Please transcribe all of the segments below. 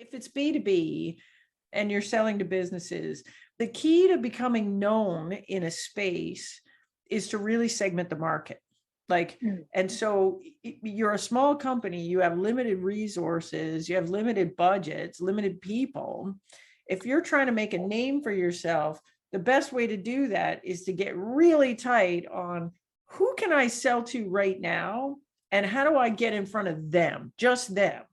if it's B2B and you're selling to businesses, the key to becoming known in a space is to really segment the market. And so you're a small company, you have limited resources, you have limited budgets, limited people. If you're trying to make a name for yourself, the best way to do that is to get really tight on who can I sell to right now and how do I get in front of them, just them.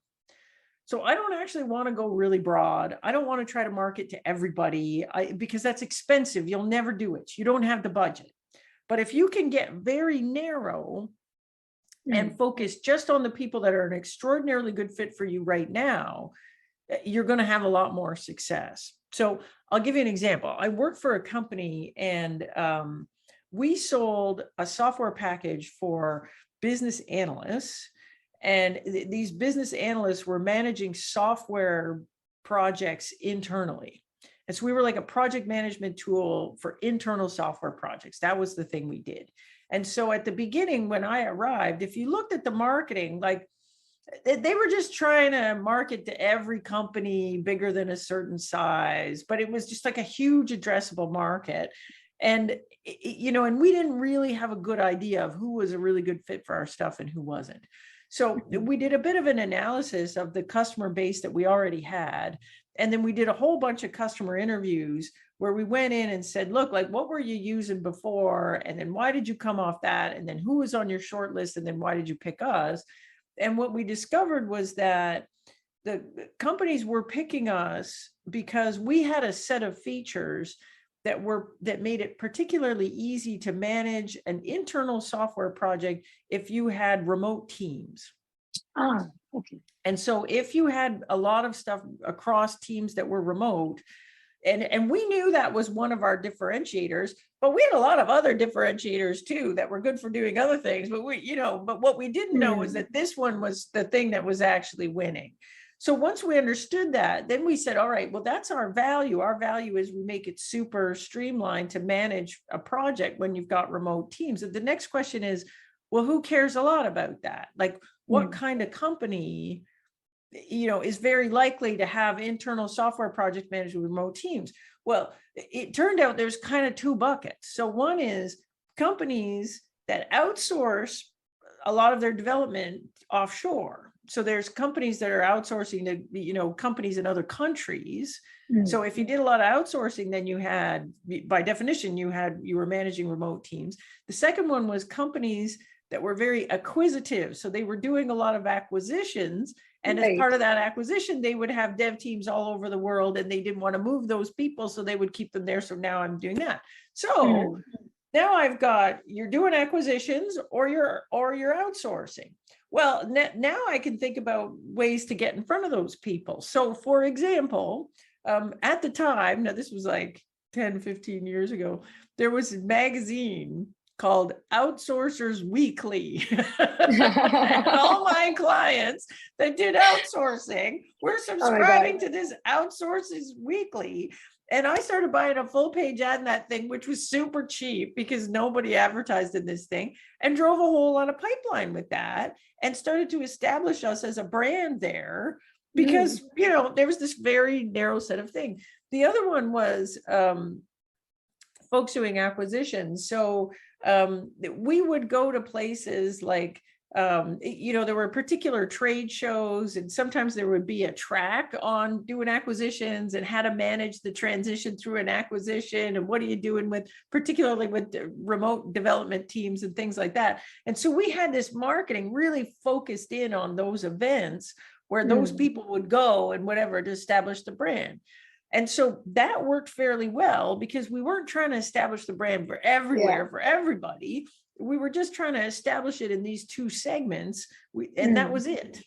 So I don't actually want to go really broad. I don't want to try to market to everybody because that's expensive. You'll never do it. You don't have the budget. But if you can get very narrow and focus just on the people that are an extraordinarily good fit for you right now, you're going to have a lot more success. So I'll give you an example. I worked for a company and we sold a software package for business analysts. And these business analysts were managing software projects internally. And so we were like a project management tool for internal software projects. That was the thing we did. And so at the beginning, when I arrived, if you looked at the marketing, like they were just trying to market to every company bigger than a certain size, but it was just like a huge addressable market. And, and we didn't really have a good idea of who was a really good fit for our stuff and who wasn't. So we did a bit of an analysis of the customer base that we already had. And then we did a whole bunch of customer interviews where we went in and said, look, like, what were you using before? And then why did you come off that? And then who was on your short list? And then why did you pick us? And what we discovered was that the companies were picking us because we had a set of features that made it particularly easy to manage an internal software project if you had remote teams. Okay. And so if you had a lot of stuff across teams that were remote, and we knew that was one of our differentiators, but we had a lot of other differentiators too that were good for doing other things. But but what we didn't know was that this one was the thing that was actually winning. So once we understood that, then we said, all right, well, that's our value. Our value is we make it super streamlined to manage a project when you've got remote teams. And the next question is, well, who cares a lot about that? Like, what kind of company, is very likely to have internal software project management with remote teams? Well, it turned out there's kind of two buckets. So one is companies that outsource a lot of their development offshore. So there's companies that are outsourcing to, companies in other countries. So if you did a lot of outsourcing, then you had, by definition, you were managing remote teams. The second one was companies that were very acquisitive. So they were doing a lot of acquisitions. And as part of that acquisition, they would have dev teams all over the world and they didn't want to move those people. So they would keep them there. So now I'm doing that. So now I've got, you're doing acquisitions or you're outsourcing. Well, now I can think about ways to get in front of those people. So for example, at the time, now this was like 10, 15 years ago, there was a magazine called Outsourcers Weekly. And all my clients that did outsourcing were subscribing to this Outsourcers Weekly. And I started buying a full page ad in that thing, which was super cheap because nobody advertised in this thing, and drove a whole lot of pipeline with that and started to establish us as a brand there because, there was this very narrow set of things. The other one was folks doing acquisitions. So we would go to places like, there were particular trade shows, and sometimes there would be a track on doing acquisitions and how to manage the transition through an acquisition and what are you doing with, particularly with remote development teams and things like that. And so we had this marketing really focused in on those events where those people would go and whatever to establish the brand. And so that worked fairly well because we weren't trying to establish the brand for everywhere, for everybody. We were just trying to establish it in these two segments, and that was it.